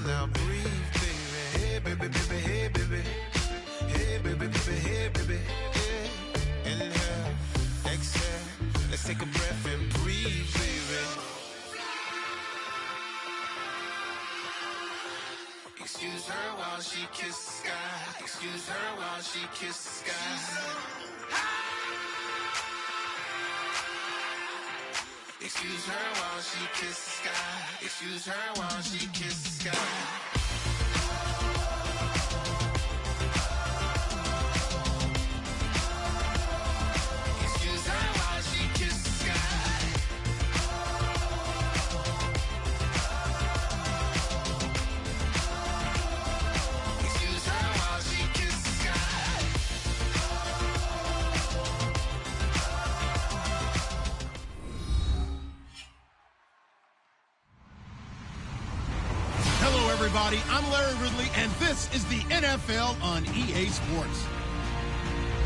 now breathe, baby. Hey, baby, baby, hey, baby. Hey, baby, baby, hey, baby. Yeah. Inhale, exhale. Let's take a breath and breathe, baby. Excuse her while she kisses the sky. Excuse her while she kisses the sky. Excuse her while she kisses the sky. Excuse her while she kisses the sky. Excuse her while she kisses the sky. Excuse her while she kisses the sky. Hello, everybody. I'm Larry Ridley, and this is the NFL on EA Sports.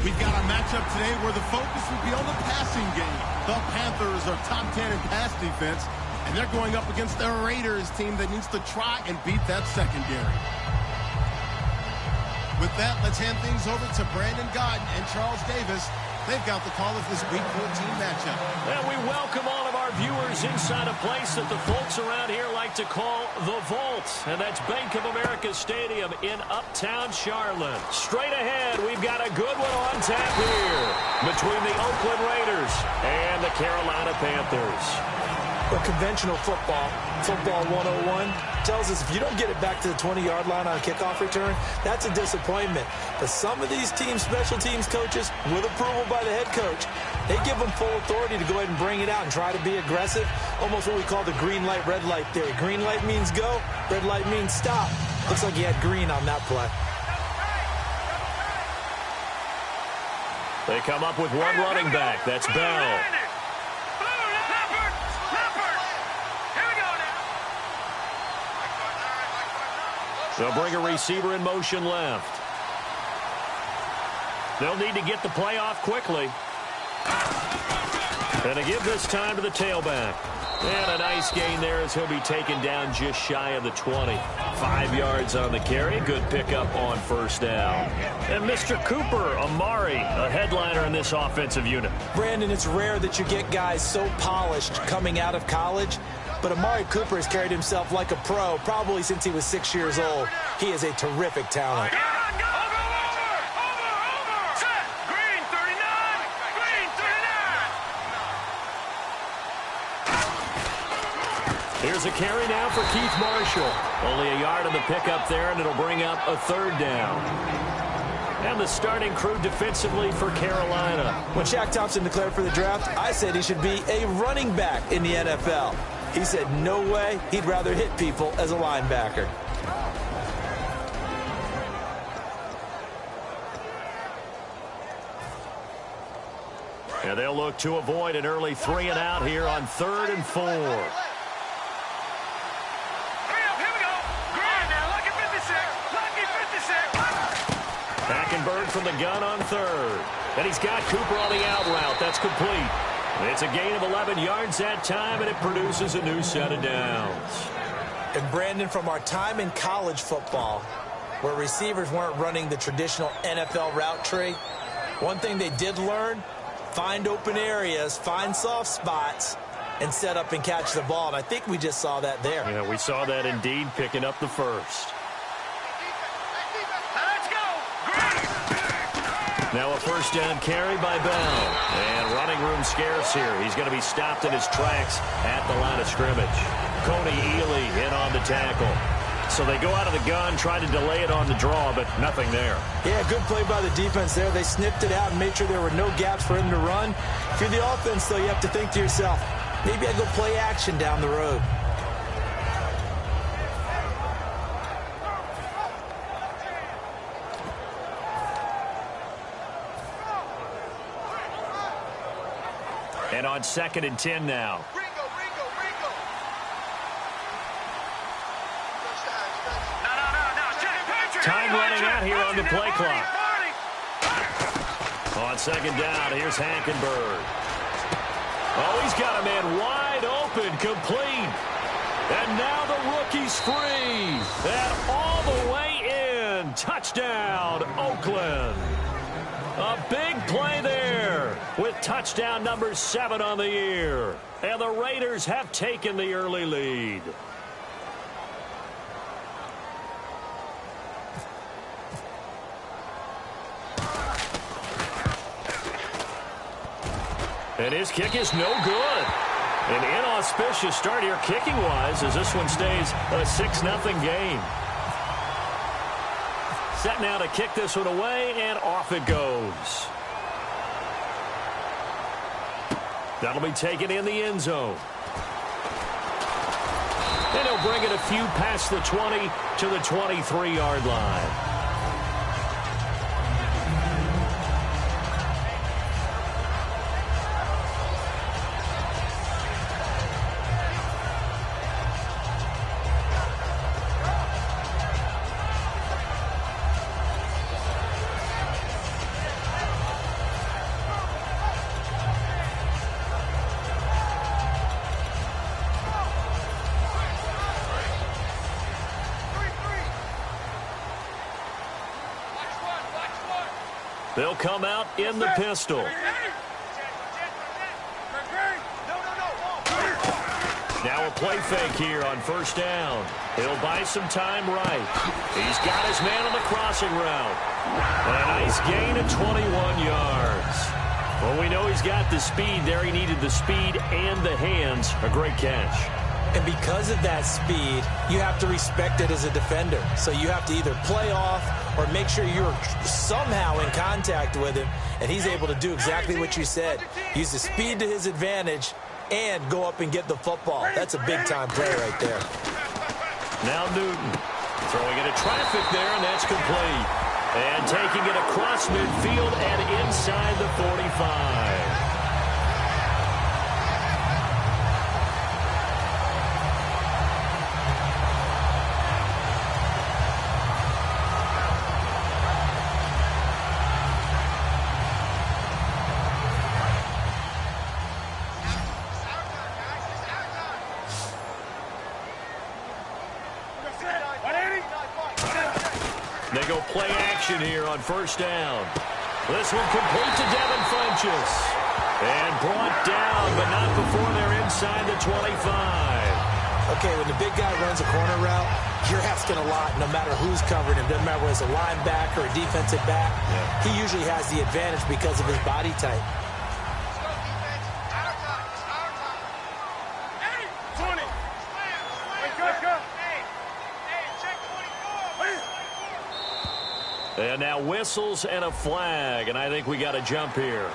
We've got a matchup today where the focus will be on the passing game. The Panthers are top 10 in pass defense, and they're going up against the Raiders team that needs to try and beat that secondary. With that, let's hand things over to Brandon Godden and Charles Davis. They've got the call of this Week 14 matchup. And we welcome all of our viewers inside a place that the folks around here like to call the Vault. And that's Bank of America Stadium in Uptown Charlotte. Straight ahead, we've got a good one on tap here between the Oakland Raiders and the Carolina Panthers. But conventional football 101, tells us if you don't get it back to the 20-yard line on a kickoff return, that's a disappointment. But some of these teams, special teams coaches, with approval by the head coach, they give them full authority to go ahead and bring it out and try to be aggressive, almost what we call the green light, red light theory. Green light means go, red light means stop. Looks like he had green on that play. They come up with one running back. That's Bell. They'll bring a receiver in motion left. They'll need to get the play off quickly. And to give this time to the tailback. And a nice gain there as he'll be taken down just shy of the 20. 5 yards on the carry. Good pickup on first down. And Mr. Cooper Amari, a headliner in this offensive unit. Brandon, it's rare that you get guys so polished coming out of college. But Amari Cooper has carried himself like a pro probably since he was 6 years old. He is a terrific talent. Here's a carry now for Keith Marshall. Only a yard on the pickup there, and it'll bring up a third down. And the starting crew defensively for Carolina. When Shaq Thompson declared for the draft, I said he should be a running back in the NFL. He said no way, he'd rather hit people as a linebacker. And they'll look to avoid an early 3 and out here on 3rd and 4. Hackenberg from the gun on 3rd. And he's got Cooper on the out route. That's complete. It's a gain of 11 yards that time, and it produces a new set of downs. And Brandon, from our time in college football, where receivers weren't running the traditional NFL route tree, one thing they did learn, find open areas, find soft spots, and set up and catch the ball. And I think we just saw that there. Yeah, we saw that indeed, picking up the first. Now a first down carry by Bell. And running room scarce here. He's going to be stopped in his tracks at the line of scrimmage. Coney Ely in on the tackle. So they go out of the gun, try to delay it on the draw, but nothing there. Yeah, good play by the defense there. They snipped it out and made sure there were no gaps for him to run. If you're the offense, though, you have to think to yourself, maybe I go play action down the road. And on 2nd and 10 now. Time running out here on the play clock. On 2nd down, here's Hackenberg. Oh, he's got a man wide open, complete. And now the rookie's free. And all the way in. Touchdown, Oakland. A big play there with touchdown number 7 on the year. And the Raiders have taken the early lead. And his kick is no good. An inauspicious start here kicking-wise as this one stays a 6-0 game. Set now to kick this one away, and off it goes. That'll be taken in the end zone. And he'll bring it a few past the 20 to the 23-yard line. They'll come out in the pistol. Now a play fake here on first down. He'll buy some time right. He's got his man on the crossing route. And a nice gain of 21 yards. Well, we know he's got the speed there. He needed the speed and the hands. A great catch. And because of that speed, you have to respect it as a defender. So you have to either play off or make sure you're somehow in contact with him. And he's able to do exactly what you said. Use the speed to his advantage and go up and get the football. That's a big-time play right there. Now Newton throwing into traffic there, and that's complete. And taking it across midfield and inside the 45. They go play action here on first down. This one complete to Devin Funchess. And brought down, but not before they're inside the 25. Okay, when the big guy runs a corner route, you're asking a lot no matter who's covering him. Doesn't matter whether it's a linebacker or a defensive back. Yeah. He usually has the advantage because of his body type. And now whistles and a flag, and I think we got a jump here.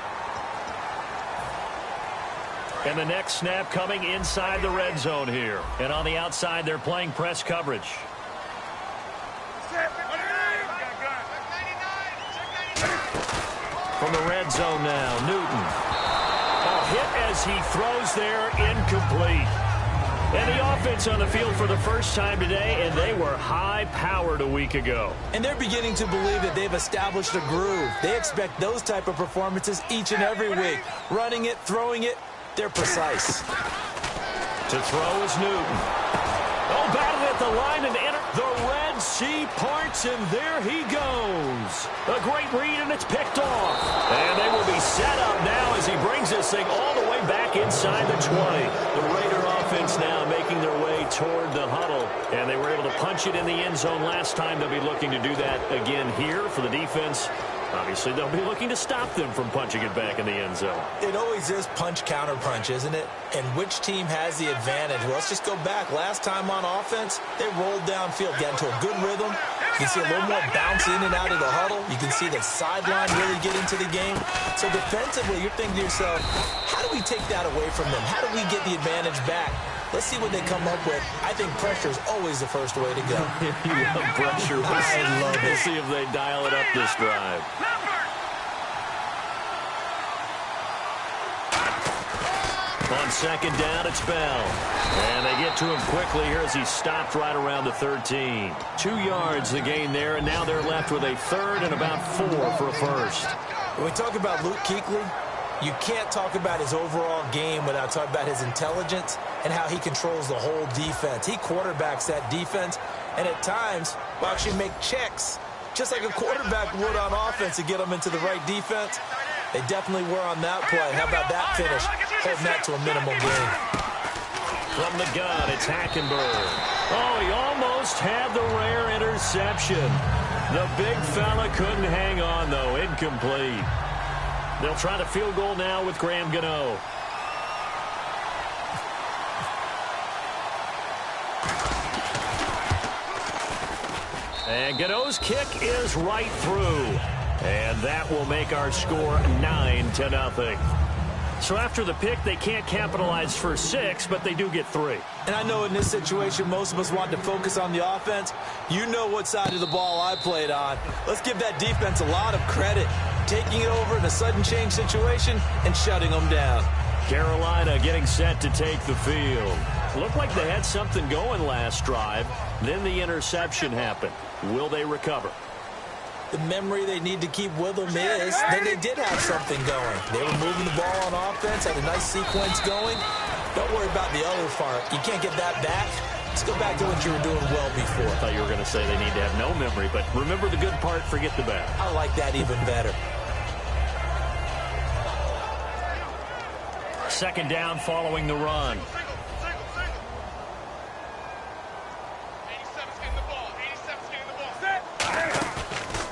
And the next snap coming inside the red zone here. And on the outside, they're playing press coverage. From the red zone now, Newton. A hit as he throws there, incomplete. And the offense on the field for the first time today, and they were high-powered a week ago. And they're beginning to believe that they've established a groove. They expect those type of performances each and every week. Running it, throwing it, they're precise. To throw is Newton. Oh, battled at the line and enter. The Red Sea parts, and there he goes. A great read, and it's picked off. And they will be set up now as he brings this thing all the way back inside the 20. The Raider offense now making their way toward the huddle. And they were able to punch it in the end zone last time. They'll be looking to do that again here for the defense. Obviously, they'll be looking to stop them from punching it back in the end zone. It always is punch-counter-punch, isn't it? And which team has the advantage? Well, let's just go back. Last time on offense, they rolled downfield, got into a good rhythm. You can see a little more bounce in and out of the huddle. You can see the sideline really get into the game. So defensively, you're thinking to yourself, how do we take that away from them? How do we get the advantage back? Let's see what they come up with. I think pressure is always the first way to go. You love pressure. I love it. We'll see if they dial it up this drive. On second down, it's Bell. And they get to him quickly here as he stopped right around the 13. 2 yards the gain there, and now they're left with a third and about 4 for a first. When we talk about Luke Kuechly, You can't talk about his overall game without talking about his intelligence and how he controls the whole defense. He quarterbacks that defense, and at times will actually make checks, just like a quarterback would on offense to get them into the right defense. They definitely were on that play. How about that finish? Holding that to a minimal gain. From the gun, it's Hackenberg. Oh, he almost had the rare interception. The big fella couldn't hang on, though. Incomplete. They'll try to field goal now with Graham Gano. And Gano's kick is right through. And that will make our score 9-0. So after the pick, they can't capitalize for 6, but they do get 3. And I know in this situation, most of us want to focus on the offense. You know what side of the ball I played on. Let's give that defense a lot of credit, taking it over in a sudden change situation and shutting them down. Carolina getting set to take the field. Looked like they had something going last drive. Then the interception happened. Will they recover? The memory they need to keep with them is that they did have something going. They were moving the ball on offense, had a nice sequence going. Don't worry about the other part. You can't get that back. Let's go back to what you were doing well before. I thought you were going to say they need to have no memory, but remember the good part, forget the bad. I like that even better. Second down following the run.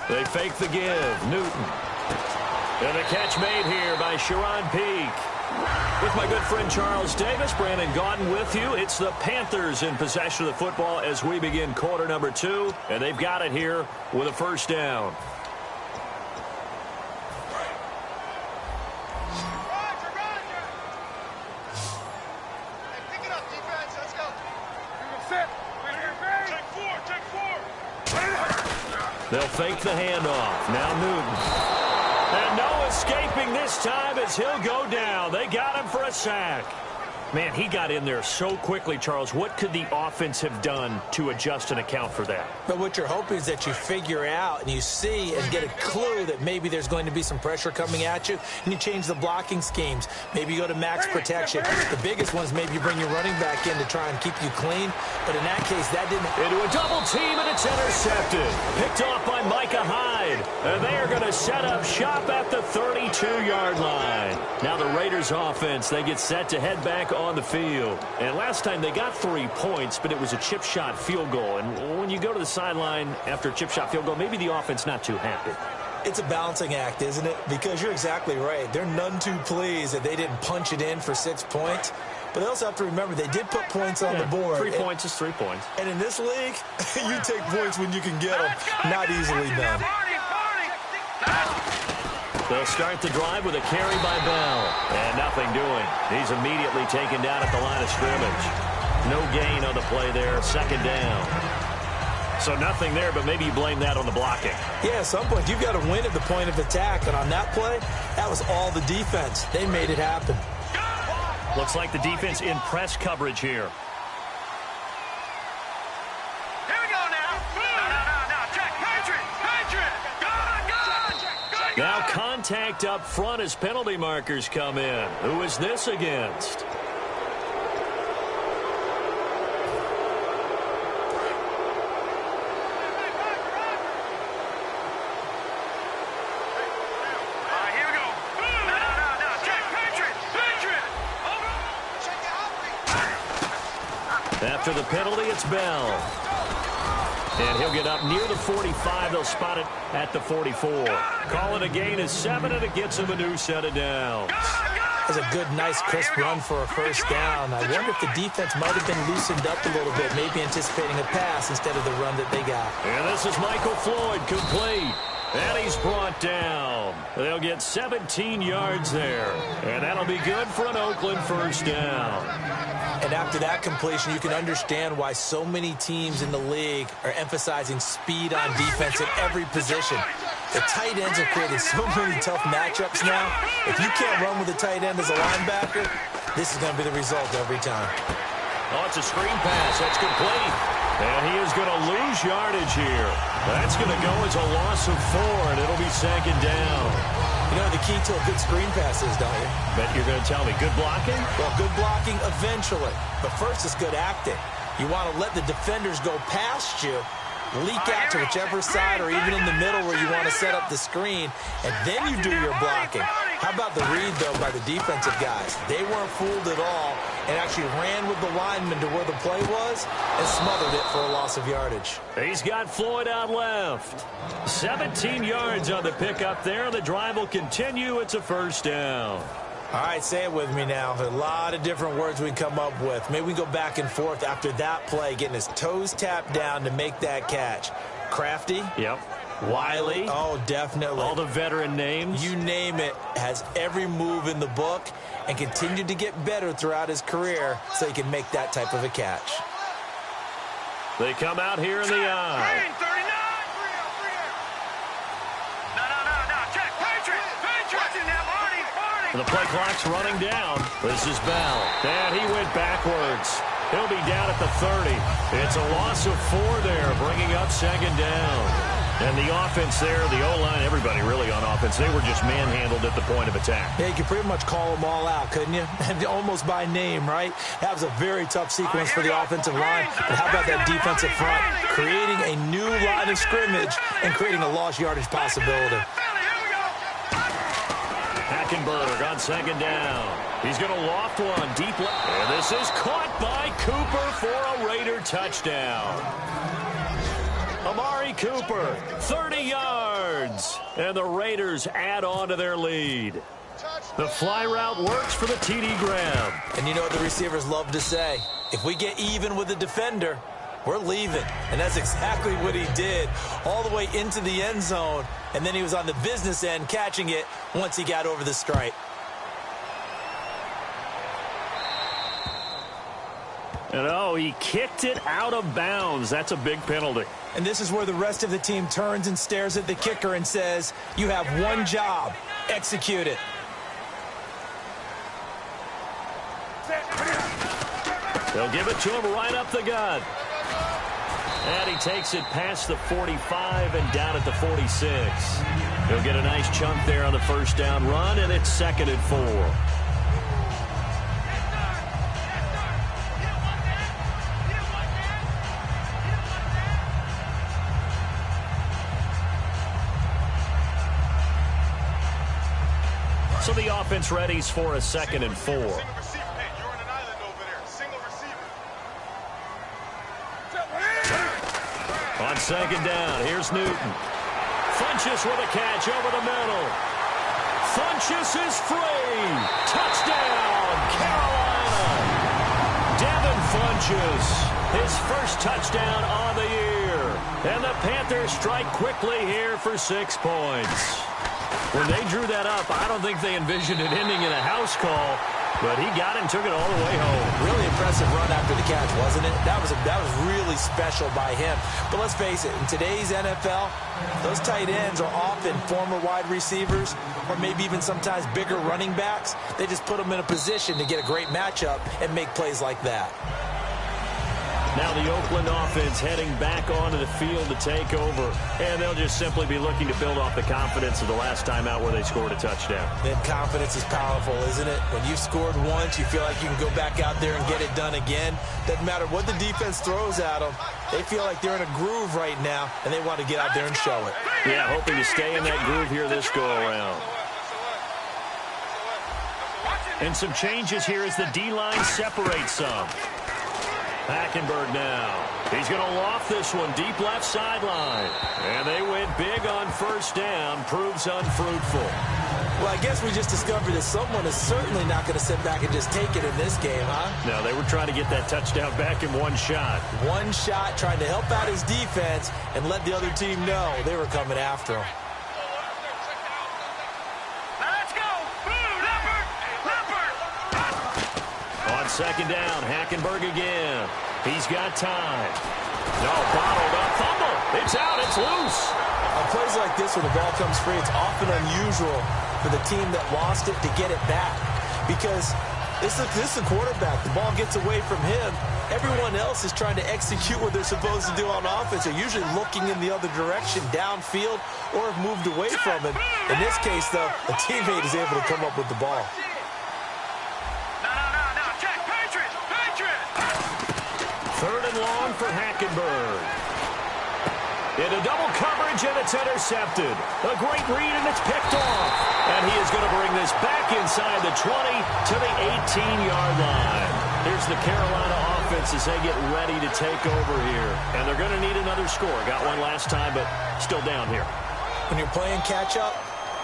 They fake the give. Newton. And a catch made here by Sharon Peak. With my good friend Charles Davis, Brandon Gaudin with you. It's the Panthers in possession of the football as we begin quarter number 2. And they've got it here with a first down. They'll fake the handoff. Now Newton. And no escaping this time as he'll go down. They got him for a sack. Man, he got in there so quickly, Charles. What could the offense have done to adjust and account for that? But what you're hoping is that you figure out and you see and get a clue that maybe there's going to be some pressure coming at you, and you change the blocking schemes. Maybe you go to max protection. The biggest one is maybe you bring your running back in to try and keep you clean. But in that case, that didn't... Into a double team, and it's intercepted. Picked off by Micah Hyde. And they are going to set up shop at the 32-yard line. Now the Raiders offense, they get set to head back on the field. And last time they got 3 points, but it was a chip shot field goal. And when you go to the sideline after a chip shot field goal, maybe the offense not too happy. It's a balancing act, isn't it? Because you're exactly right. They're none too pleased that they didn't punch it in for 6 points. But they also have to remember they did put points on the board. 3 points is 3 points. And in this league, you take points when you can get them. Not easily done. They'll start the drive with a carry by Bell. And nothing doing. He's immediately taken down at the line of scrimmage. No gain on the play there. Second down. So nothing there, but maybe you blame that on the blocking. Yeah, at some point, you've got to win at the point of attack. And on that play, that was all the defense. They made it happen. Looks like the defense in press coverage here. Now contact up front as penalty markers come in. Who is this against? After the penalty, it's Bell. And he'll get up near the 45. They'll spot it at the 44. Calling a gain is 7, and it gets him a new set of downs. That's a good, nice, crisp run for a first down. I wonder if the defense might have been loosened up a little bit, maybe anticipating a pass instead of the run that they got. And this is Michael Floyd, complete. And he's brought down. They'll get 17 yards there. And that'll be good for an Oakland first down. And after that completion, you can understand why so many teams in the league are emphasizing speed on defense at every position. The tight ends have created so many tough matchups now. If you can't run with a tight end as a linebacker, this is going to be the result every time. Oh, it's a screen pass. That's complete. And he is going to lose yardage here. That's going to go as a loss of 4, and it'll be second down. You know the key to a good screen pass is, don't you? Bet you're going to tell me good blocking? Well, good blocking eventually. But first is good acting. You want to let the defenders go past you, leak out to whichever side or even in the middle where you want to set up the screen, and then you do your blocking. How about the read, though, by the defensive guys? They weren't fooled at all and actually ran with the lineman to where the play was and smothered it for a loss of yardage. He's got Floyd out left. 17 yards on the pickup there. The drive will continue. It's a first down. All right, say it with me now. A lot of different words we come up with. Maybe we go back and forth after that play, getting his toes tapped down to make that catch. Crafty? Yep. Wiley? Oh, definitely. All the veteran names? You name it. Has every move in the book and continued to get better throughout his career so he can make that type of a catch. They come out here in the eye. The play clock's running down. This is Bell. And he went backwards. He'll be down at the 30. It's a loss of 4 there, bringing up second down. And the offense there, the O-line, everybody really on offense, they were just manhandled at the point of attack. Yeah, you could pretty much call them all out, couldn't you? Almost by name, right? That was a very tough sequence for the offensive line. But how about that defensive front? Creating a new line of scrimmage and creating a lost yardage possibility. Hackenberg on second down. He's going to loft one deep left. And this is caught by Cooper for a Raider touchdown. Amari Cooper, 30 yards. And the Raiders add on to their lead. The fly route works for the TD grab. And you know what the receivers love to say? If we get even with the defender, we're leaving. And that's exactly what he did, all the way into the end zone. And then he was on the business end catching it once he got over the stripe. And oh, he kicked it out of bounds. That's a big penalty. And this is where the rest of the team turns and stares at the kicker and says, you have one job, execute it. They'll give it to him right up the gut. And he takes it past the 45 and down at the 46. He'll get a nice chunk there on the first down run, and it's second and 4. So the offense readies for a second and 4. On second down, here's Newton. Funchess with a catch over the middle. Funchess is free. Touchdown, Carolina. Devin Funchess, his first touchdown on the year. And the Panthers strike quickly here for 6 points. When they drew that up, I don't think they envisioned it ending in a house call, but he got it and took it all the way home. Really impressive run after the catch, wasn't it? That was really special by him. But let's face it, in today's NFL, those tight ends are often former wide receivers or maybe even sometimes bigger running backs. They just put them in a position to get a great matchup and make plays like that. Now the Oakland offense heading back onto the field to take over, and they'll just simply be looking to build off the confidence of the last time out where they scored a touchdown. Then confidence is powerful, isn't it? When you've scored once, you feel like you can go back out there and get it done again. Doesn't matter what the defense throws at them. They feel like they're in a groove right now, and they want to get out there and show it. Yeah, hoping to stay in that groove here this go-around. And some changes here as the D-line separates some. Hackenberg now. He's going to loft this one deep left sideline. And they went big on first down. Proves unfruitful. Well, I guess we just discovered that someone is certainly not going to sit back and just take it in this game, huh? No, they were trying to get that touchdown back in one shot. One shot, trying to help out his defense and let the other team know they were coming after him. Second down, Hackenberg again. He's got time. No, bottled up, fumble. It's out, it's loose. On plays like this where the ball comes free, it's often unusual for the team that lost it to get it back. Because This is the quarterback. The ball gets away from him. Everyone else is trying to execute what they're supposed to do on offense. They're usually looking in the other direction, downfield, or have moved away from him. In this case, though, a teammate is able to come up with the ball. No, check, Patriot! Third and long for Hackenberg. Into double coverage, and it's intercepted. A great read, and it's picked off. And he is going to bring this back inside the 20 to the 18-yard line. Here's the Carolina offense as they get ready to take over here. And they're going to need another score. Got one last time, but still down here. When you're playing catch-up,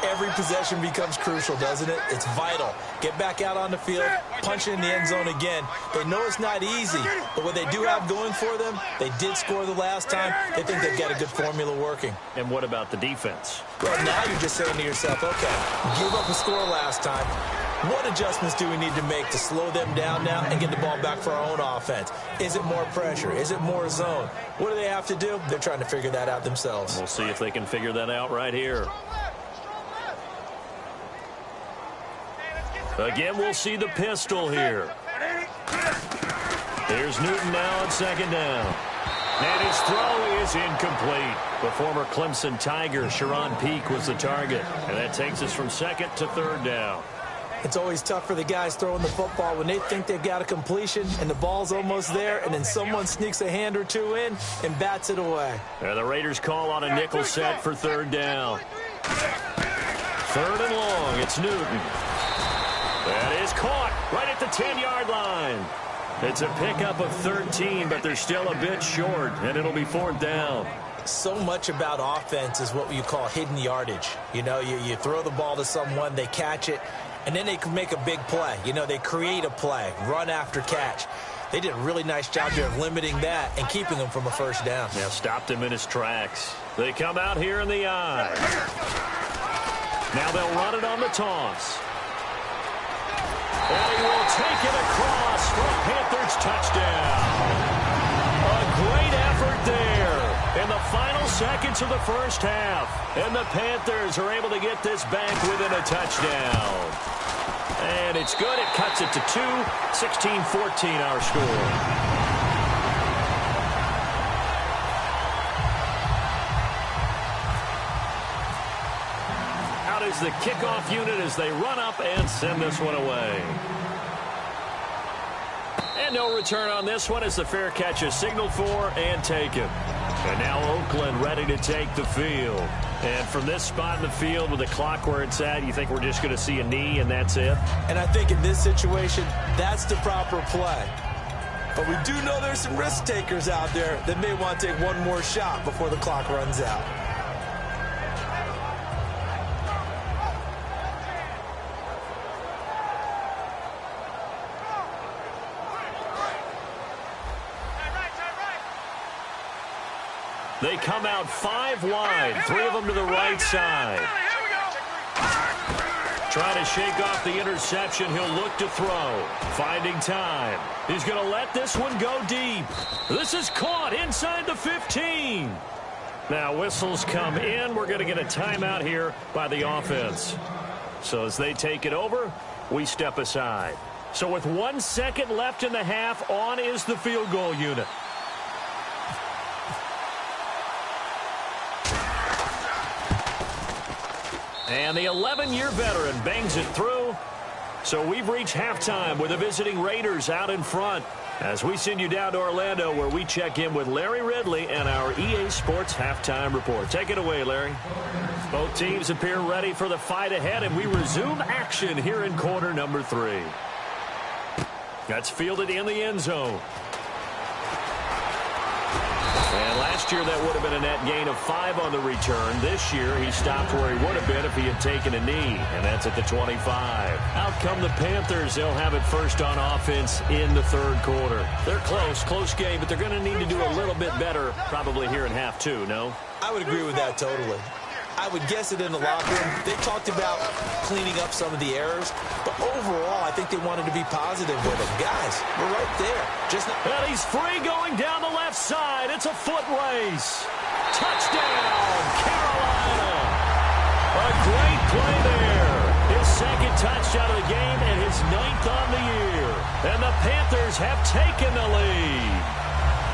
every possession becomes crucial, doesn't it? It's vital. Get back out on the field, punch it in the end zone again. They know it's not easy, but what they do have going for them, they did score the last time. They think they've got a good formula working. And what about the defense? Well, now you're just saying to yourself, okay, give up a score last time. What adjustments do we need to make to slow them down now and get the ball back for our own offense? Is it more pressure? Is it more zone? What do they have to do? They're trying to figure that out themselves. We'll see if they can figure that out right here. Again, we'll see the pistol here. Here's Newton now on second down. And his throw is incomplete. The former Clemson Tiger, Sharon Peak, was the target. And that takes us from second to third down. It's always tough for the guys throwing the football when they think they've got a completion and the ball's almost there, and then someone sneaks a hand or two in and bats it away. And the Raiders call on a nickel set for third down. Third and long, it's Newton. That is caught right at the 10-yard line. It's a pickup of 13, but they're still a bit short, and it'll be fourth down. So much about offense is what you call hidden yardage. You know, you throw the ball to someone, they catch it, and then they can make a big play. You know, they create a play, run after catch. They did a really nice job here of limiting that and keeping him from a first down. Yeah, stopped him in his tracks. They come out here in the eye. Now they'll run it on the toss. And he will take it across for a Panthers touchdown. A great effort there in the final seconds of the first half. And the Panthers are able to get this back within a touchdown. And it's good. It cuts it to 2. 16-14 our score. Is the kickoff unit as they run up and send this one away. And no return on this one as the fair catch is signaled for and taken. And now Oakland ready to take the field. And from this spot in the field with the clock where it's at, you think we're just going to see a knee and that's it? And I think in this situation, that's the proper play. But we do know there's some risk takers out there that may want to take one more shot before the clock runs out. They come out 5 wide, 3 of them to the right side. Trying to shake off the interception. He'll look to throw. Finding time. He's going to let this one go deep. This is caught inside the 15. Now whistles come in. We're going to get a timeout here by the offense. So as they take it over, we step aside. So with 1 second left in the half, on is the field goal unit. And the 11-year veteran bangs it through. So we've reached halftime with the visiting Raiders out in front. As we send you down to Orlando where we check in with Larry Ridley and our EA Sports Halftime Report. Take it away, Larry. Both teams appear ready for the fight ahead, and we resume action here in quarter number 3. That's fielded in the end zone. And last year that would have been a net gain of 5 on the return. This year he stopped where he would have been if he had taken a knee, and that's at the 25. Out come the Panthers. They'll have it first on offense in the third quarter. They're close game, but they're going to need to do a little bit better probably here in half 2, no? I would agree with that totally. I would guess it in the locker room. They talked about cleaning up some of the errors, but overall, I think they wanted to be positive with it. Guys, we're right there. And he's free going down the left side. It's a foot race. Touchdown, Carolina. A great play there. His second touchdown out of the game and his 9th on the year. And the Panthers have taken the lead.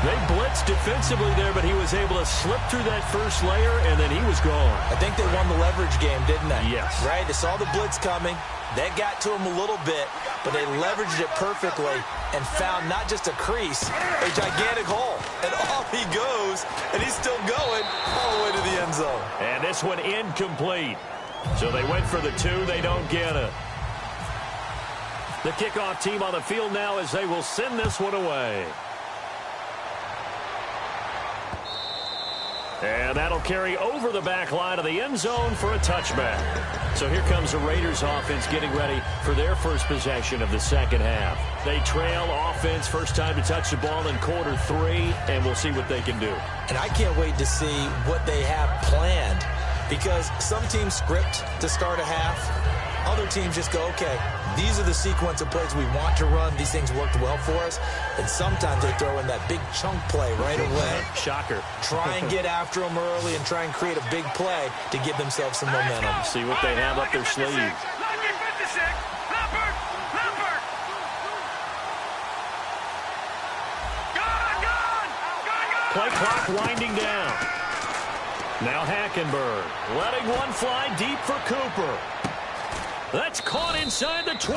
They blitzed defensively there, but he was able to slip through that first layer, and then he was gone. I think they won the leverage game, didn't they? Yes. Right? They saw the blitz coming. That got to him a little bit, but they leveraged it perfectly and found not just a crease, a gigantic hole. And off he goes, and he's still going all the way to the end zone. And this one incomplete. So they went for the 2. They don't get it. The kickoff team on the field now as they will send this one away. And that'll carry over the back line of the end zone for a touchback. So here comes the Raiders offense getting ready for their first possession of the second half. They trail offense, first time to touch the ball in quarter 3, and we'll see what they can do. And I can't wait to see what they have planned, because some teams script to start a half. Other teams just go, okay, these are the sequence of plays we want to run. These things worked well for us. And sometimes they throw in that big chunk play right away. Shocker. Try and get after them early and try and create a big play to give themselves some momentum. See what they have up their sleeve. Play clock winding down. Now Hackenberg letting one fly deep for Cooper. That's caught inside the 20.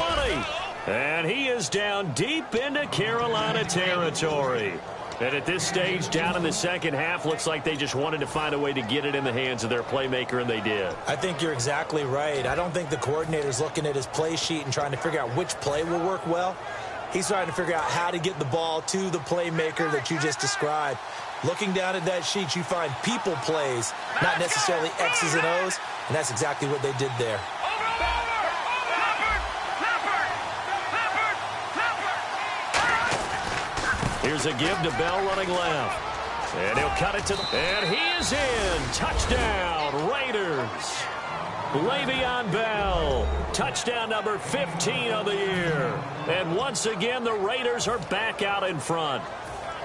And he is down deep into Carolina territory. And at this stage, down in the second half, looks like they just wanted to find a way to get it in the hands of their playmaker, and they did. I think you're exactly right. I don't think the coordinator's looking at his play sheet and trying to figure out which play will work well. He's trying to figure out how to get the ball to the playmaker that you just described. Looking down at that sheet, you find people plays, not necessarily X's and O's, and that's exactly what they did there. Here's a give to Bell running left. And he'll cut it to the... And he is in. Touchdown, Raiders. Le'Veon Bell. Touchdown number 15 of the year. And once again, the Raiders are back out in front.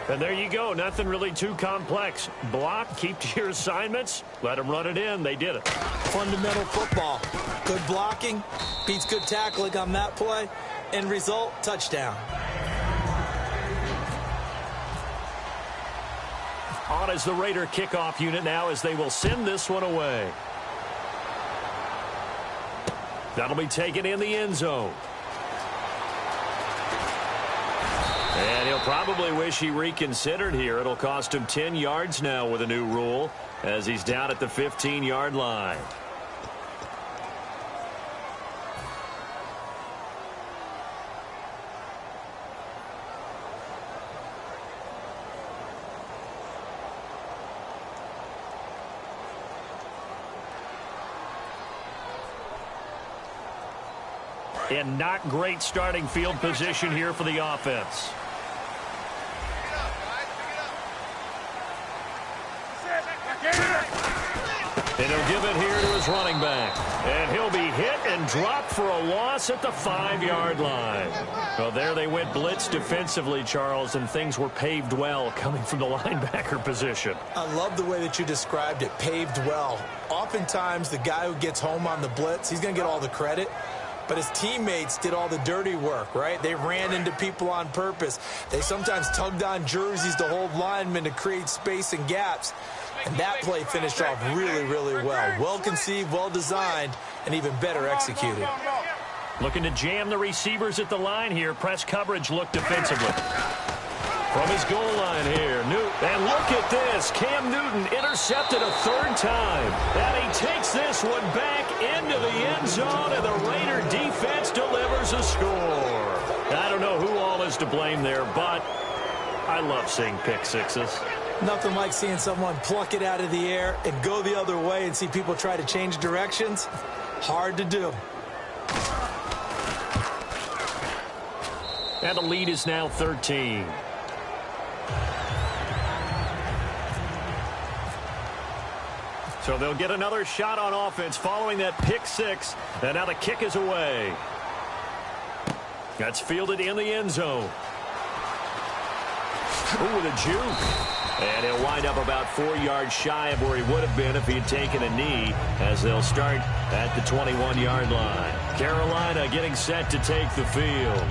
And there you go. Nothing really too complex. Block, keep to your assignments, let them run it in. They did it. Fundamental football. Good blocking beats good tackling on that play. End result, touchdown. On is the Raider kickoff unit now as they will send this one away. That'll be taken in the end zone. And he'll probably wish he reconsidered here. It'll cost him 10 yards now with a new rule as he's down at the 15-yard line. And not great starting field position here for the offense. And he'll give it here to his running back. And he'll be hit and dropped for a loss at the 5-yard line. Well, there they went blitz defensively, Charles, and things were paved well coming from the linebacker position. I love the way that you described it, paved well. Oftentimes, the guy who gets home on the blitz, he's going to get all the credit. But his teammates did all the dirty work, right? They ran into people on purpose. They sometimes tugged on jerseys to hold linemen to create space and gaps. And that play finished off really, really well. Well-conceived, well-designed, and even better executed. Looking to jam the receivers at the line here. Press coverage look defensively. From his goal line here, Newton. And look at this. Cam Newton intercepted a 3rd time. And he takes this one back into the end zone, and the Raider defense delivers a score. I don't know who all is to blame there, but I love seeing pick sixes. Nothing like seeing someone pluck it out of the air and go the other way and see people try to change directions. Hard to do. And the lead is now 13. So they'll get another shot on offense following that pick six. And now the kick is away. That's fielded in the end zone. Ooh, with a juke. And he'll wind wind up about 4 yards shy of where he would have been if he had taken a knee, as they'll start at the 21-yard line. Carolina getting set to take the field.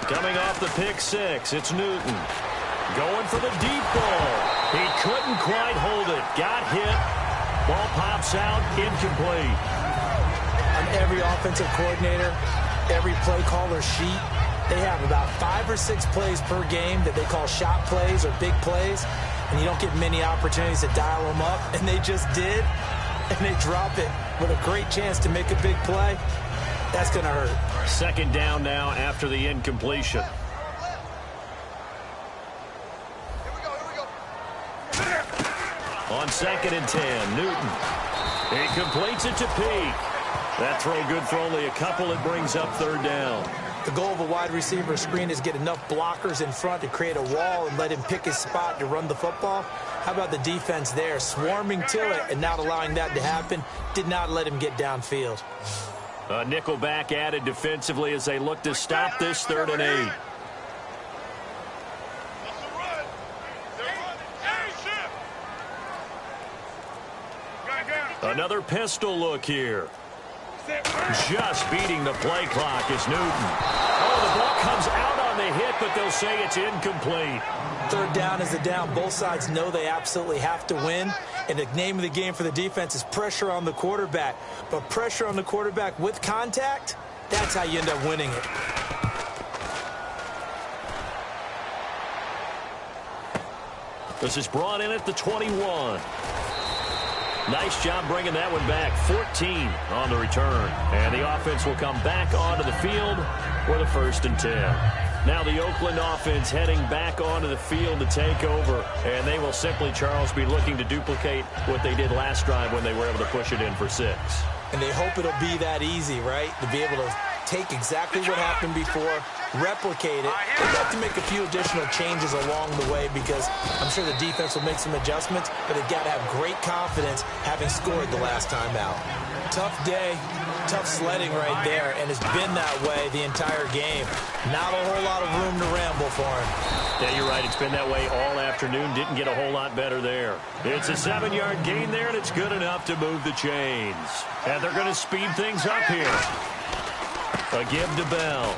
Coming off the pick six, it's Newton. Going for the deep ball. He couldn't quite hold it. Got hit. Ball pops out, incomplete. On every offensive coordinator, every play caller sheet, they have about 5 or 6 plays per game that they call shot plays or big plays, and you don't get many opportunities to dial them up, and they just did, and they drop it with a great chance to make a big play. That's going to hurt. Second down now after the incompletion. On 2nd and 10, Newton. He completes it to Peak. That throw good for only a couple. It brings up 3rd down. The goal of a wide receiver screen is get enough blockers in front to create a wall and let him pick his spot to run the football. How about the defense there, swarming to it and not allowing that to happen? Did not let him get downfield. A nickel back added defensively as they look to stop this 3rd and 8. Another pistol look here. Just beating the play clock is Newton. Oh, the ball comes out on the hit, but they'll say it's incomplete. 3rd down is the down. Both sides know they absolutely have to win. And the name of the game for the defense is pressure on the quarterback. But pressure on the quarterback with contact, that's how you end up winning it. This is brought in at the 21. Nice job bringing that one back. 14 on the return. And the offense will come back onto the field for the 1st and 10. Now the Oakland offense heading back onto the field to take over. And they will simply, Charles, be looking to duplicate what they did last drive when they were able to push it in for 6. And they hope it'll be that easy, right? To be able to take exactly what happened before, replicate it. They've got to make a few additional changes along the way because I'm sure the defense will make some adjustments, but they've got to have great confidence having scored the last time out. Tough day, tough sledding right there, and it's been that way the entire game. Not a whole lot of room to ramble for him. Yeah, you're right. It's been that way all afternoon. Didn't get a whole lot better there. It's a 7-yard gain there, and it's good enough to move the chains. And they're going to speed things up here. A give to Bell.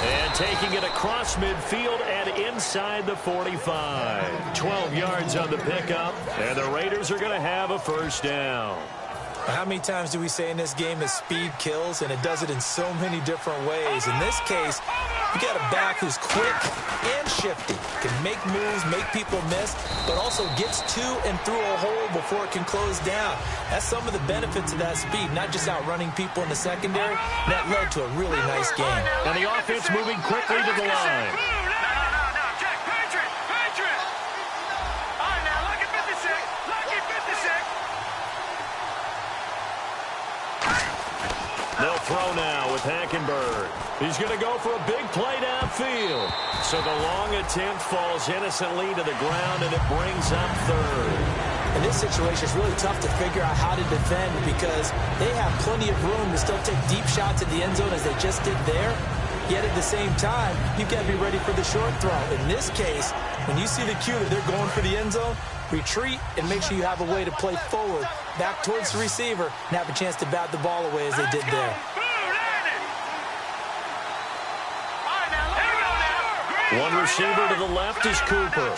And taking it across midfield and inside the 45. 12 yards on the pickup, and the Raiders are going to have a 1st down. How many times do we say in this game that speed kills, and it does it in so many different ways? In this case, you got a back who's quick and shifty, can make moves, make people miss, but also gets to and through a hole before it can close down. That's some of the benefits of that speed, not just outrunning people in the secondary. That led to a really nice game. And the offense moving quickly to the line. They'll throw now with Hackenberg. He's going to go for a big play downfield. So the long attempt falls innocently to the ground, and it brings up 3rd. In this situation, it's really tough to figure out how to defend because they have plenty of room to still take deep shots at the end zone as they just did there. Yet at the same time, you've got to be ready for the short throw. In this case, when you see the cue that they're going for the end zone, retreat and make sure you have a way to play forward, back towards the receiver, and have a chance to bat the ball away as they did there. One receiver to the left is Cooper.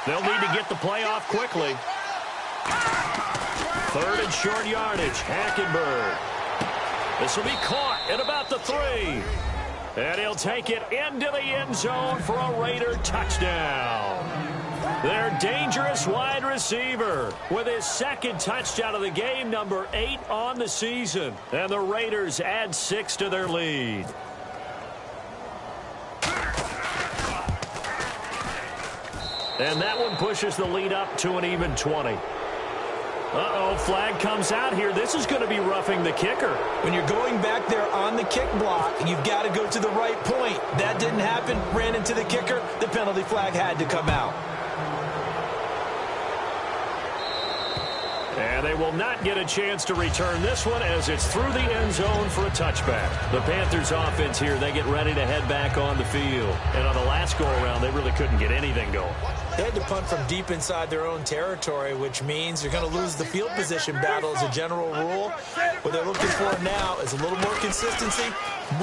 They'll need to get the play off quickly. 3rd and short yardage. Hackenberg. This will be caught at about the 3. And he'll take it into the end zone for a Raider touchdown. Their dangerous wide receiver with his 2nd touchdown of the game, number 8 on the season. And the Raiders add 6 to their lead. And that one pushes the lead up to an even 20. Uh-oh, flag comes out here. This is going to be roughing the kicker. When you're going back there on the kick block, you've got to go to the right point. That didn't happen. Ran into the kicker. The penalty flag had to come out. And they will not get a chance to return this one as it's through the end zone for a touchback. The Panthers offense here, they get ready to head back on the field. And on the last go-around, they really couldn't get anything going. They had to punt from deep inside their own territory, which means you're going to lose the field position battle as a general rule. What they're looking for now is a little more consistency,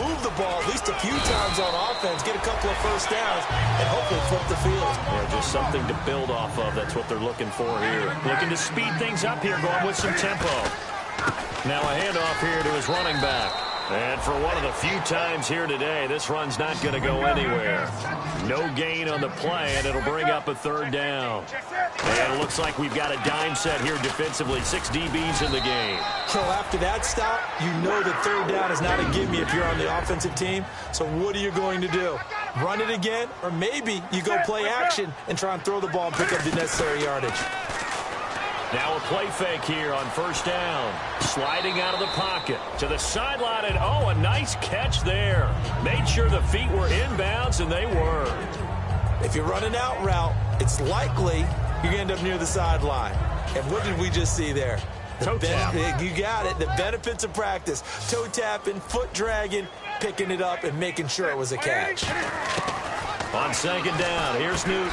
move the ball at least a few times on offense, get a couple of first downs, and hopefully flip the field. Yeah, just something to build off of. That's what they're looking for here. Looking to speed things up here, going with some tempo. Now a handoff here to his running back. And for one of the few times here today, this run's not going to go anywhere. No gain on the play, and it'll bring up a third down. And it looks like we've got a dime set here defensively. 6 DBs in the game. So after that stop, you know that third down is not a gimme if you're on the offensive team. So what are you going to do? Run it again? Or maybe you go play action and try and throw the ball and pick up the necessary yardage. Now a play fake here on first down. Sliding out of the pocket to the sideline, and oh, a nice catch there. Made sure the feet were inbounds, and they were. If you're running out route, it's likely you're going to end up near the sideline. And what did we just see there? Toe tap. You got it. The benefits of practice. Toe tapping, foot dragging, picking it up, and making sure it was a catch. On second down, here's Newton.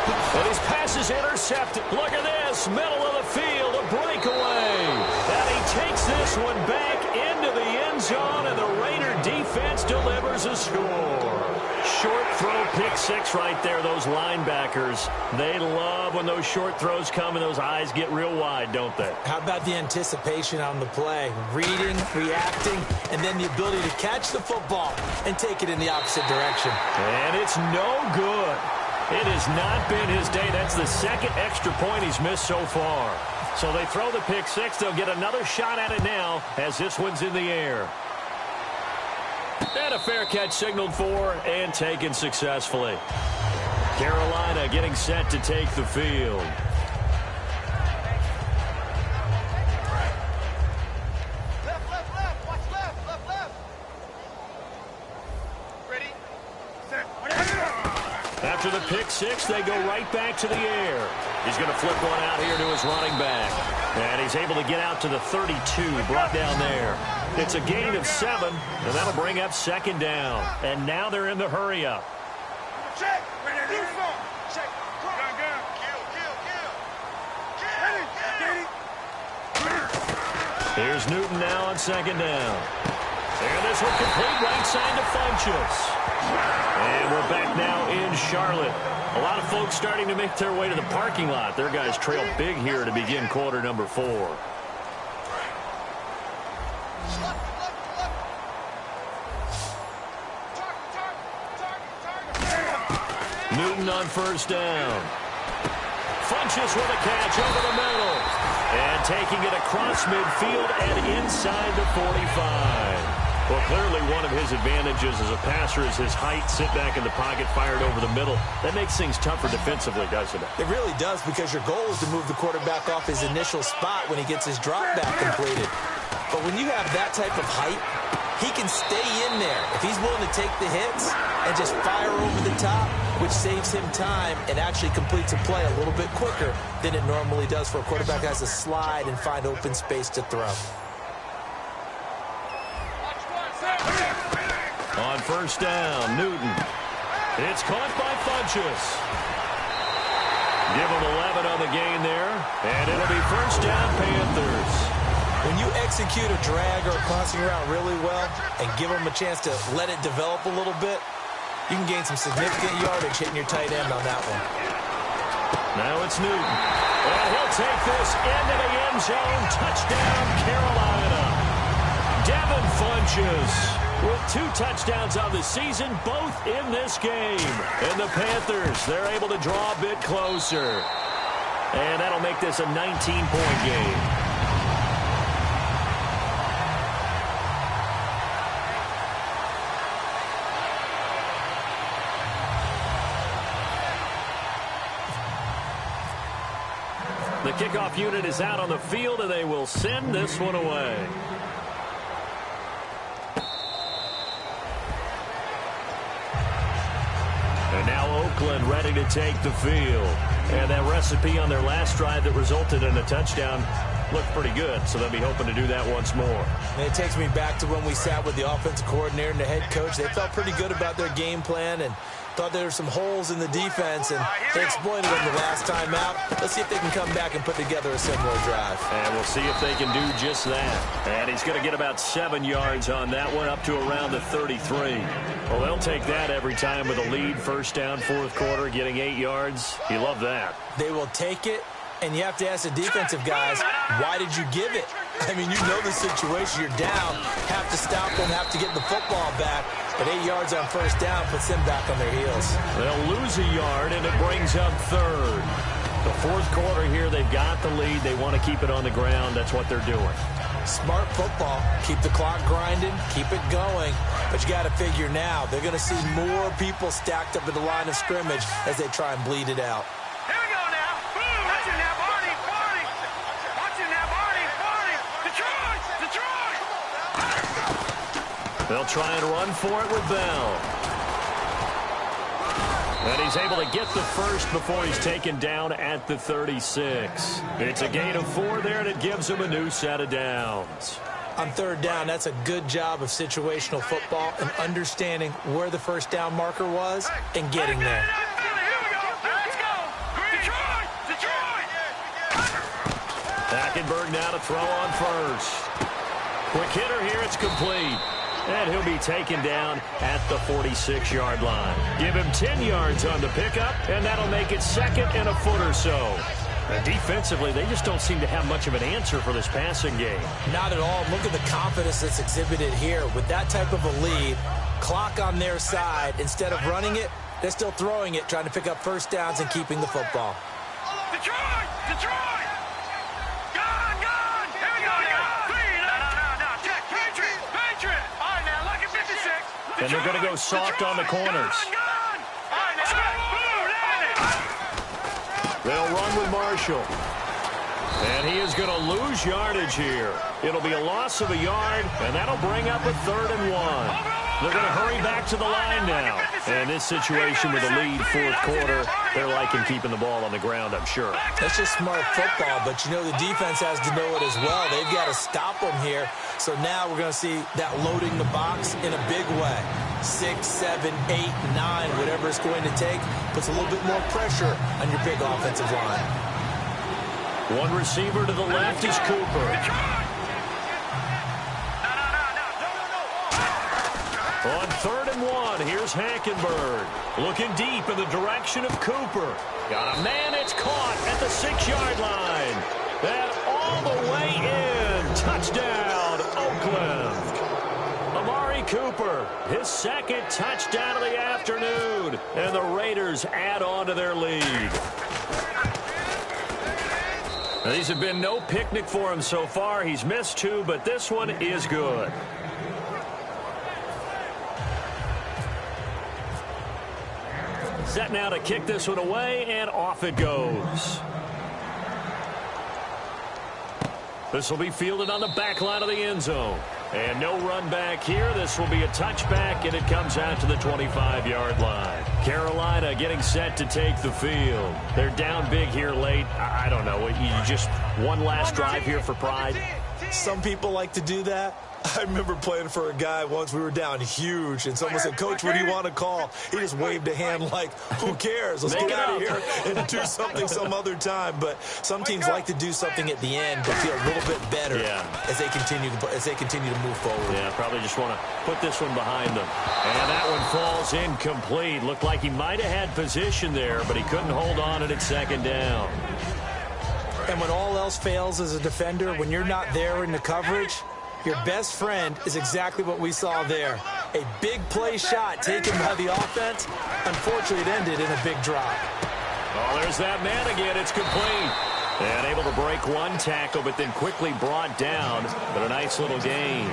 And his pass is intercepted. Look at this. Middle of the field, a breakaway. And he takes this one back into the end zone, and the Raider defense delivers a score. Short throw, pick six right there. Those linebackers, they love when those short throws come and those eyes get real wide, don't they? How about the anticipation on the play? Reading, reacting, and then the ability to catch the football and take it in the opposite direction. And it's no good. It has not been his day. That's the second extra point he's missed so far. So they throw the pick six. They'll get another shot at it now as this one's in the air. And a fair catch signaled for and taken successfully. Carolina getting set to take the field. After the pick six, they go right back to the air. He's going to flip one out here to his running back. And he's able to get out to the 32, brought down there. It's a gain of 7, and that'll bring up second down. And now they're in the hurry-up. Check. Here's Newton now on second down. And this one complete right side to Funchess. And we're back now in Charlotte. A lot of folks starting to make their way to the parking lot. Their guys trail big here to begin quarter number 4. Newton on first down. Funchess with a catch over the middle. And taking it across midfield and inside the 45. Well, clearly one of his advantages as a passer is his height. Sit back in the pocket, fired over the middle. That makes things tougher defensively, doesn't it? It really does, because your goal is to move the quarterback off his initial spot when he gets his drop back completed. But when you have that type of height, he can stay in there. If he's willing to take the hits and just fire over the top, which saves him time and actually completes a play a little bit quicker than it normally does for a quarterback who has to slide and find open space to throw. On first down, Newton. It's caught by Funchess. Give him 11 on the gain there, and it'll be first down, Panthers. When you execute a drag or a crossing route really well and give them a chance to let it develop a little bit, you can gain some significant yardage hitting your tight end on that one. Now it's Newton. And he'll take this into the end zone. Touchdown, Carolina. Devin Funchess with 2 touchdowns on the season, both in this game. And the Panthers, they're able to draw a bit closer. And that'll make this a 19-point game. The kickoff unit is out on the field, and they will send this one away. And now Oakland ready to take the field. And that recipe on their last drive that resulted in a touchdown looked pretty good, so they'll be hoping to do that once more. And it takes me back to when we sat with the offensive coordinator and the head coach. They felt pretty good about their game plan and thought there were some holes in the defense, and they exploited them the last time out. Let's see if they can come back and put together a similar drive. And we'll see if they can do just that. And he's going to get about 7 yards on that one, up to around the 33. Well, they'll take that every time with a lead, first down, fourth quarter, getting 8 yards. You love that. They will take it, and you have to ask the defensive guys, why did you give it? I mean, you know the situation. You're down, have to stop them, have to get the football back. But 8 yards on first down puts them back on their heels. They'll lose a yard, and it brings up third. The fourth quarter here, they've got the lead. They want to keep it on the ground. That's what they're doing. Smart football. Keep the clock grinding. Keep it going. But you got to figure now, they're going to see more people stacked up at the line of scrimmage as they try and bleed it out. Here we go now. Watch it now, Barney. Watch it now, Barney. Detroit. They'll try and run for it with Bell. And he's able to get the first before he's taken down at the 36. It's a gain of 4 there, and it gives him a new set of downs. On third down, that's a good job of situational football and understanding where the first down marker was and getting there. Hackenberg now to throw on first. Quick hitter here, it's complete. And he'll be taken down at the 46-yard line. Give him 10 yards on the pickup, and that'll make it second and a foot or so. And defensively, they just don't seem to have much of an answer for this passing game. Not at all. Look at the confidence that's exhibited here. With that type of a lead, clock on their side, instead of running it, they're still throwing it, trying to pick up first downs and keeping the football. Detroit! Gone! Here we go now. No. Check. Patriot. All right, now, look at 56. And they're going to go soft on the corners. They'll run with Marshall. And he is going to lose yardage here. It'll be a loss of a yard, and that'll bring up a 3rd and 1. They're going to hurry back to the line now. And this situation with a lead, fourth quarter, they're liking keeping the ball on the ground, I'm sure. That's just smart football, but you know the defense has to know it as well. They've got to stop them here. So now we're going to see that loading the box in a big way. 6, 7, 8, 9, whatever it's going to take, puts a little bit more pressure on your big offensive line. One receiver to the left is Cooper. On 3rd and 1, here's Hackenberg. Looking deep in the direction of Cooper. Got a man, it's caught at the 6-yard line. And all the way in. Touchdown, Oakland. Amari Cooper, his 2nd touchdown of the afternoon. And the Raiders add on to their lead. Now, these have been no picnic for him so far. He's missed 2, but this one is good. Set now to kick this one away, and off it goes. This will be fielded on the back line of the end zone. And no run back here. This will be a touchback, and it comes out to the 25-yard line. Carolina getting set to take the field. They're down big here late. I don't know. You just one last drive here for pride. Some people like to do that. I remember playing for a guy once. We were down huge, and someone said, "Coach, what do you want to call?" He just waved a hand like, who cares? Let's get out of here and do something some other time. But some teams like to do something at the end, but feel a little bit better as they continue to move forward. Yeah, probably just want to put this one behind them. And that one falls incomplete. Looked like he might have had position there, but he couldn't hold on at its 2nd down. And when all else fails as a defender, when you're not there in the coverage, your best friend is exactly what we saw there. A big play shot taken by the offense. Unfortunately, it ended in a big drop. Oh, there's that man again. It's complete. And able to break one tackle, but then quickly brought down. But a nice little gain.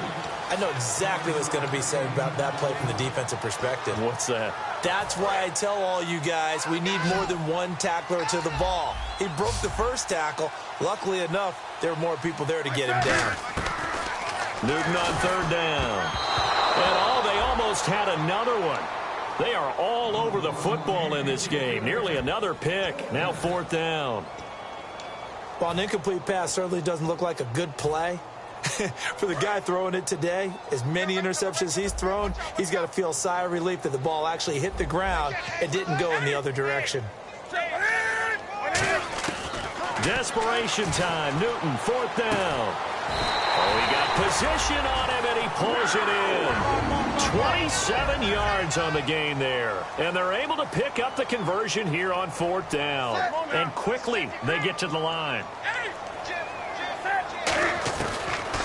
I know exactly what's going to be said about that play from the defensive perspective. What's that? That's why I tell all you guys we need more than one tackler to the ball. He broke the first tackle. Luckily enough, there were more people there to get him down. Newton on third down. And they almost had another one. They are all over the football in this game. Nearly another pick. Now fourth down. While an incomplete pass certainly doesn't look like a good play, for the guy throwing it today, as many interceptions he's thrown, he's got to feel a sigh of relief that the ball actually hit the ground and didn't go in the other direction. Desperation time. Newton, fourth down. Oh, he got position on him, and he pulls it in. 27 yards on the gain there. And they're able to pick up the conversion here on fourth down. And quickly, they get to the line.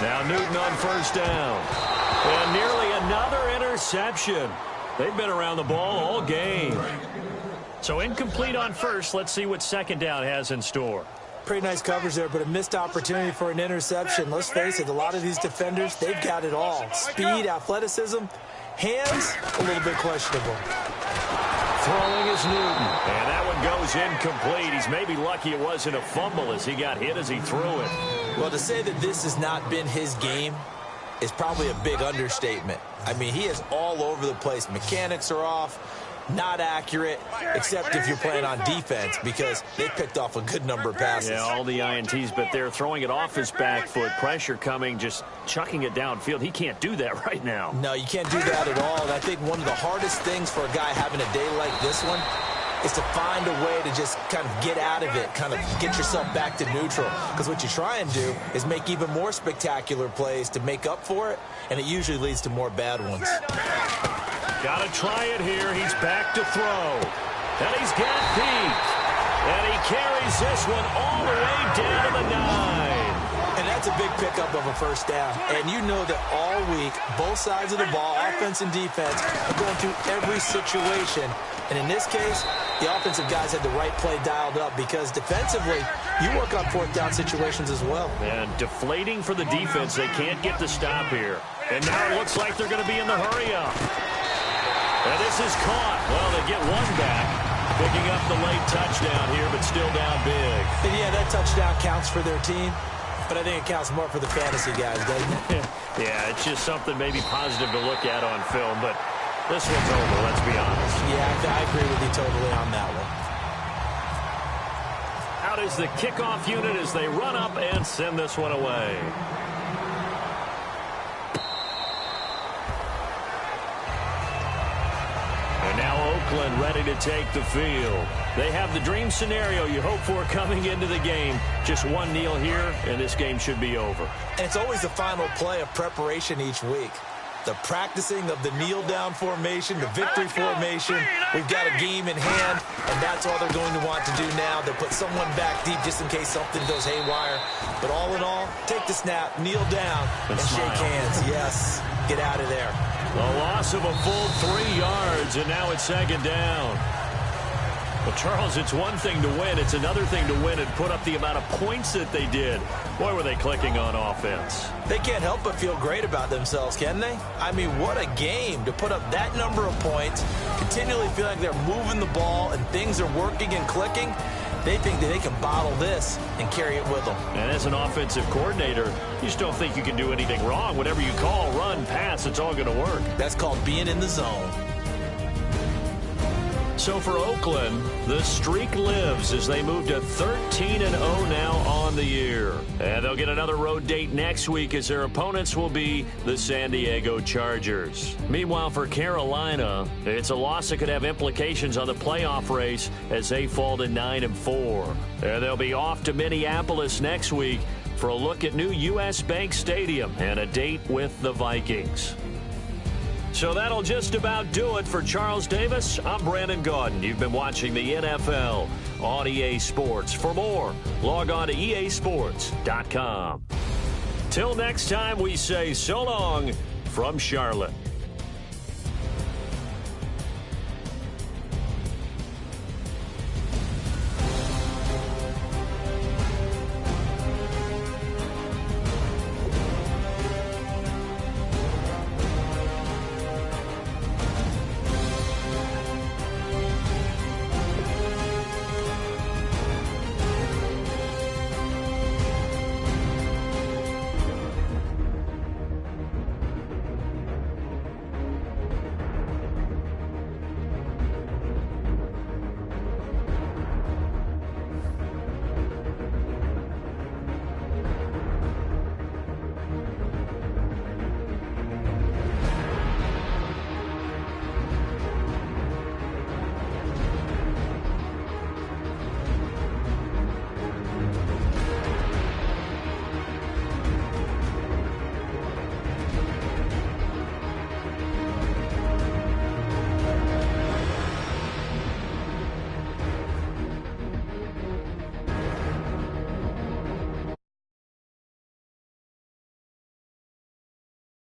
Now Newton on first down. And nearly another interception. They've been around the ball all game. So incomplete on first. Let's see what second down has in store. Pretty nice coverage there, but a missed opportunity for an interception. Let's face it, a lot of these defenders, they've got it all. Speed, athleticism, hands, a little bit questionable. Throwing is Newton. And that one goes incomplete. He's maybe lucky it wasn't a fumble as he got hit as he threw it. Well, to say that this has not been his game is probably a big understatement. I mean, he is all over the place. Mechanics are off, not accurate, except if you're playing on defense, because they picked off a good number of passes. Yeah, all the INTs, but they're throwing it off his back foot. Pressure coming, just chucking it downfield. He can't do that right now. No, you can't do that at all. And I think one of the hardest things for a guy having a day like this one is to find a way to just kind of get out of it, kind of get yourself back to neutral. Because what you try and do is make even more spectacular plays to make up for it, and it usually leads to more bad ones. Got to try it here. He's back to throw. And he's got beat. And he carries this one all the way down to the 9. And that's a big pickup of a first down. And you know that all week, both sides of the ball, offense and defense, are going through every situation. And in this case, the offensive guys had the right play dialed up, because defensively, you work on fourth down situations as well. And deflating for the defense. They can't get the stop here. And now it looks like they're going to be in the hurry-up. And this is caught. Well, they get one back, picking up the late touchdown here, but still down big. And yeah, that touchdown counts for their team, but I think it counts more for the fantasy guys, doesn't it? Yeah, it's just something maybe positive to look at on film, but this one's over, let's be honest. Yeah, I agree with you totally on that one. Out is the kickoff unit as they run up and send this one away. And now Oakland ready to take the field. They have the dream scenario you hope for coming into the game. Just one kneel here, and this game should be over. And it's always the final play of preparation each week. The practicing of the kneel-down formation, the victory formation. We've got a game in hand, and that's all they're going to want to do now. They'll put someone back deep just in case something goes haywire. But all in all, take the snap, kneel down, and shake hands. Yes, get out of there. A loss of a full 3 yards, and now it's second down. Well, Charles, it's one thing to win. It's another thing to win and put up the amount of points that they did. Boy, were they clicking on offense. They can't help but feel great about themselves, can they? I mean, what a game to put up that number of points, continually feel like they're moving the ball and things are working and clicking. They think that they can bottle this and carry it with them. And as an offensive coordinator, you just don't think you can do anything wrong. Whatever you call, run, pass, it's all going to work. That's called being in the zone. So for Oakland, the streak lives as they move to 13-0 now on the year. And they'll get another road date next week as their opponents will be the San Diego Chargers. Meanwhile, for Carolina, it's a loss that could have implications on the playoff race as they fall to 9-4. And they'll be off to Minneapolis next week for a look at new U.S. Bank Stadium and a date with the Vikings. So that'll just about do it for Charles Davis. I'm Brandon Gaudin. You've been watching the NFL on EA Sports. For more, log on to easports.com. Till next time, we say so long from Charlotte.